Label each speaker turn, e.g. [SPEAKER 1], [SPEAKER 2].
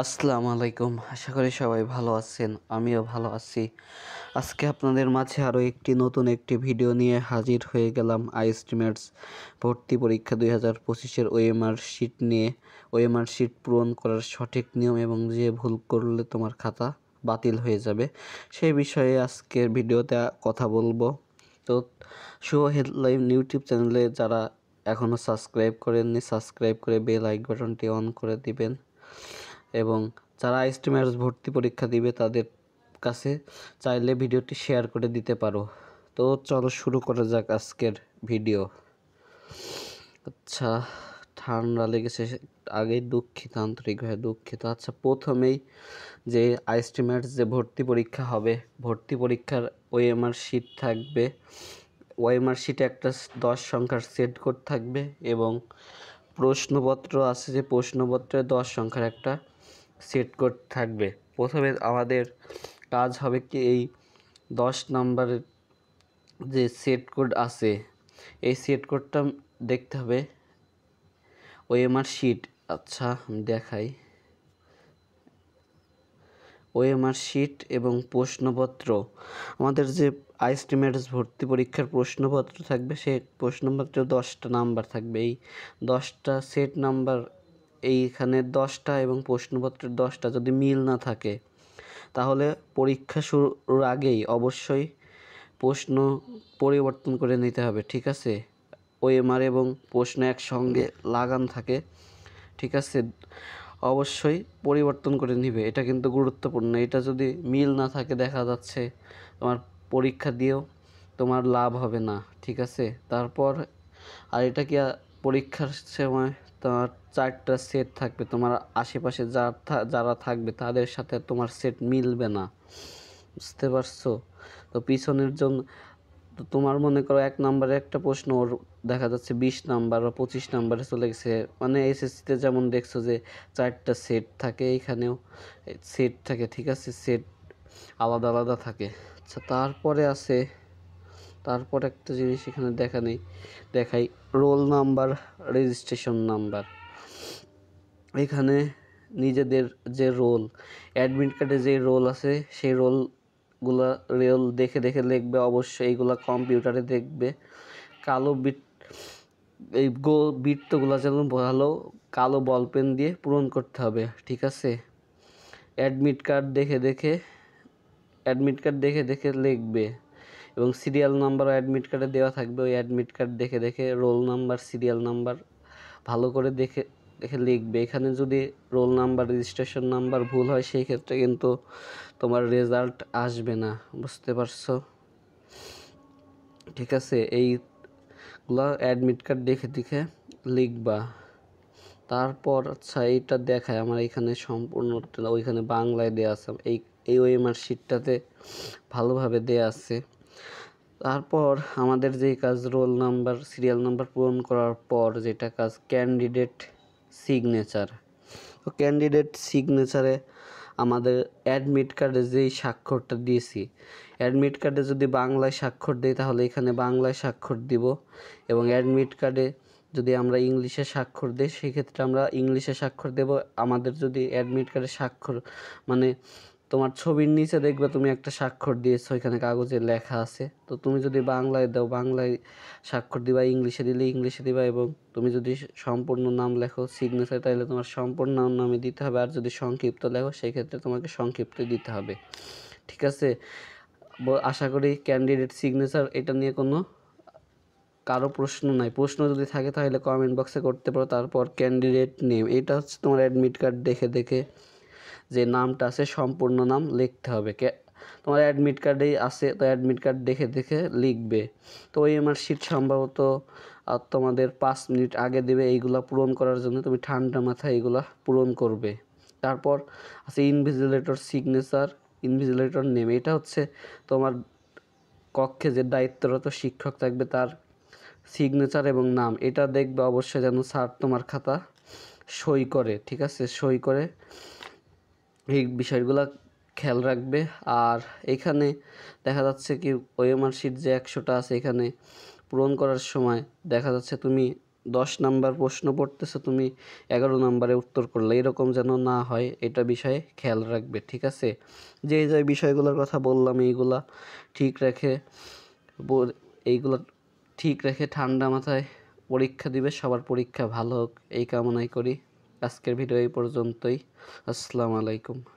[SPEAKER 1] আসসালামু আলাইকুম। আশা করি সবাই ভালো আছেন, আমিও ভালো আছি। আজকে আপনাদের মাঝে আরও নতুন একটি ভিডিও নিয়ে হাজির হয়ে গেলাম। আইএসটিমেটস ভর্তি পরীক্ষা 2025-এর ওএমআর শিট নিয়ে। ওএমআর শিট পূরণ করার সঠিক নিয়ম এবং যে ভুল করলে তোমার খাতা বাতিল হয়ে যাবে, সেই বিষয়ে আজকের ভিডিওতে কথা বলবো। তো শুভ হেডলাইন ইউটিউব চ্যানেলে যারা এখনও সাবস্ক্রাইব করেননি, সাবস্ক্রাইব করে বেল আইকন বাটনটি অন করে দিবেন এবং যারা আইএসটিমেটস ভর্তি পরীক্ষা দিবে তাদের কাছে চাইলে ভিডিওটি শেয়ার করে দিতে পারো। তো চলো শুরু করা যাক আজকের ভিডিও। আচ্ছা, ঠান্ডা লেগেছে, আগেই দুঃখিত, আন্তরিকভাবে দুঃখিত। আচ্ছা, প্রথমেই যে আইএসটিমেটস যে ভর্তি পরীক্ষা হবে, ভর্তি পরীক্ষার ওএমআর শিট থাকবে। ওএমআর শিটে একটা 10 সংখ্যার সেট কোড থাকবে এবং প্রশ্নপত্র আছে, যে প্রশ্নপত্রে 10 সংখ্যার একটা সেট কোড থাকবে। প্রথমে আমাদের কাজ হবে কি, এই 10 নম্বরের যে সেট কোড আছে, এই সেট কোডটা দেখতে হবে ওএমআর শিট। আচ্ছা, আমি দেখাই। ওএমআর শিট এবং প্রশ্নপত্র, আমাদের যে আইএসটিমেটস ভর্তি পরীক্ষার প্রশ্নপত্র থাকবে, সেই প্রশ্নপত্রে 10টা নাম্বার থাকবে। এই 10টা সেট নাম্বার এইখানে 10টা এবং প্রশ্নপত্রের 10টা যদি মিল না থাকে, তাহলে পরীক্ষা শুরুর আগেই অবশ্যই প্রশ্ন পরিবর্তন করে নিতে হবে। ঠিক আছে, ওএমআর এবং প্রশ্ন একসঙ্গে লাগান থাকে, ঠিক আছে, অবশ্যই পরিবর্তন করে নিবে। এটা কিন্তু গুরুত্বপূর্ণ। এটা যদি মিল না থাকে, দেখা যাচ্ছে তোমার পরীক্ষা দিয়েও তোমার লাভ হবে না। ঠিক আছে, তারপর আর এটা কি, পরীক্ষার সময় তোমার 4টা সেট থাকবে, তোমার আশেপাশে যারা থাকবে তাদের সাথে তোমার সেট মিলবে না, বুঝতে পারছো? তো পিছনের জন্য তো তোমার মনে করো 1 নম্বরে একটা প্রশ্ন, ওর দেখা যাচ্ছে 20 নাম্বার বা 25 নাম্বারে চলে গেছে। মানে এসএসসিতে যেমন দেখছো যে 4টা সেট থাকে, এইখানেও সেট থাকে। ঠিক আছে, সেট আলাদা আলাদা থাকে। আচ্ছা, তারপর একটা জিনিস এখানে দেখাই, রোল নাম্বার, রেজিস্ট্রেশন নাম্বার। এখানে নিজেদের যে রোল, অ্যাডমিট কার্ডে যে রোল আছে, সেই রোল দেখে দেখে লিখবে। অবশ্যই এইগুলা কম্পিউটারে দেখবে। কালো এই বৃত্তগুলো যেন ভালো কালো বল পেন দিয়ে পূরণ করতে হবে। ঠিক আছে, অ্যাডমিট কার্ড দেখে দেখে লিখবে এবং সিরিয়াল নাম্বারও অ্যাডমিট কার্ডে দেওয়া থাকবে। ওই অ্যাডমিট কার্ড দেখে দেখে রোল নাম্বার, সিরিয়াল নাম্বার ভালো করে দেখে দেখে লিখবে। এখানে যদি রোল নাম্বার, রেজিস্ট্রেশন নাম্বার ভুল হয়, সেই ক্ষেত্রে কিন্তু তোমার রেজাল্ট আসবে না, বুঝতে পারছো? ঠিক আছে, এইগুলো অ্যাডমিট কার্ড দেখে দেখে লিখবা। তারপর আচ্ছা, এইটা দেখায় আমার এখানে সম্পূর্ণ, ওইখানে বাংলায় দেওয়া আছে, এই ওএমআর শিটটাতে ভালোভাবে দেওয়া আছে। তারপর আমাদের যেই কাজ, রোল নাম্বার, সিরিয়াল নাম্বার পূরণ করার পর যেটা কাজ, ক্যান্ডিডেট সিগনেচার। তো ক্যান্ডিডেট সিগনেচারে আমাদের অ্যাডমিট কার্ডে যেই স্বাক্ষরটা দিয়েছি, অ্যাডমিট কার্ডে যদি বাংলায় স্বাক্ষর দিই, তাহলে এখানে বাংলায় স্বাক্ষর দিব এবং অ্যাডমিট কার্ডে যদি আমরা ইংলিশে স্বাক্ষর দিই, সেক্ষেত্রে আমরা ইংলিশে স্বাক্ষর দেব। আমাদের যদি অ্যাডমিট কার্ডে স্বাক্ষর, মানে তোমার ছবির নিচে দেখবে তুমি একটা স্বাক্ষর দিয়েছো, এখানে কাগজে লেখা আছে, তো তুমি যদি বাংলায় দাও বাংলায় স্বাক্ষর দিবা, ইংলিশে দিলে ইংলিশে দিবা, এবং তুমি যদি সম্পূর্ণ নাম লেখো সিগনেচার, তাহলে তোমার সম্পূর্ণ নামে দিতে হবে। আর যদি সংক্ষিপ্ত লেখো, সেই ক্ষেত্রে তোমাকে সংক্ষিপ্ত দিতে হবে। ঠিক আছে, আশা করি ক্যান্ডিডেট সিগনেচার এটা নিয়ে কোনো কারো প্রশ্ন নাই। প্রশ্ন যদি থাকে তাহলে কমেন্ট বক্সে করতে পারো। তারপর ক্যান্ডিডেট নেম, এটা হচ্ছে তোমার অ্যাডমিট কার্ড দেখে দেখে যে নামটা আছে, সম্পূর্ণ নাম লিখতে হবে। তোমার অ্যাডমিট কার্ডেই আছে, তো অ্যাডমিট কার্ড দেখে দেখে লিখবে। তো ওএমআর শিট সম্ভবত আর তোমাদের 5 মিনিট আগে দেবে এইগুলা পূরণ করার জন্য। তুমি ঠান্ডা মাথায় এইগুলা পূরণ করবে। তারপর আছে ইনভিজিলেটর সিগনেচার, ইনভিজিলেটর নেম, এটা হচ্ছে তোমার কক্ষে যে দায়িত্বরত শিক্ষক থাকবে তার সিগনেচার এবং নাম। এটা দেখবে অবশ্যই যেন স্যার তোমার খাতা সই করে। ঠিক আছে, সই করে, এই বিষয়গুলো খেয়াল রাখবে। আর এখানে দেখা যাচ্ছে কি, ওএমআর শিট যে 100টা আছে, এখানে পূরণ করার সময় দেখা যাচ্ছে তুমি 10 নাম্বার প্রশ্ন পড়তেছে, তুমি 11 নাম্বারে উত্তর করলে, এরকম যেন না হয় এটা বিষয়ে খেয়াল রাখবে, ঠিক আছে? যে যে বিষয়গুলোর কথা বললাম এইগুলা ঠিক রেখে এইগুলো ঠিক রেখে ঠান্ডা মাথায় পরীক্ষা দিবে। সবার পরীক্ষা ভালো হোক এই কামনাই করি। আজকের ভিডিও এই পর্যন্তই। আসসালামু আলাইকুম।